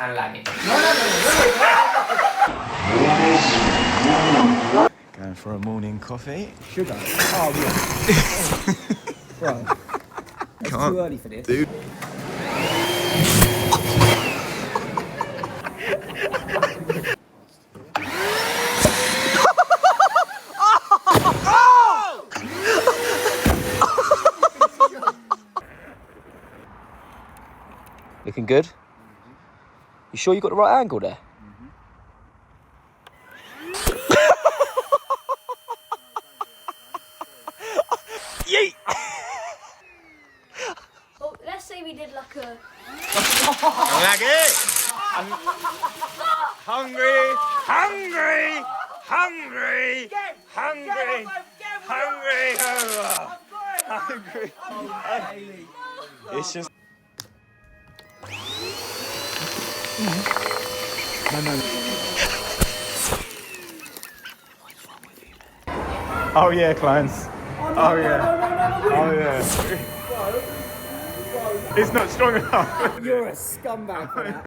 kind of lagging. Going for a morning coffee. Sugar? Oh, yeah. Bro, it's too early for this. Dude. Looking good? You sure you got the right angle there? Yeet! Well, let's say we did like a... Like it! Hungry! Hungry! Hungry! Hungry! Hungry! Hungry! It's just... Oh yeah, Kleins. Oh yeah. Oh yeah. It's not strong enough. You're a scumbag for that.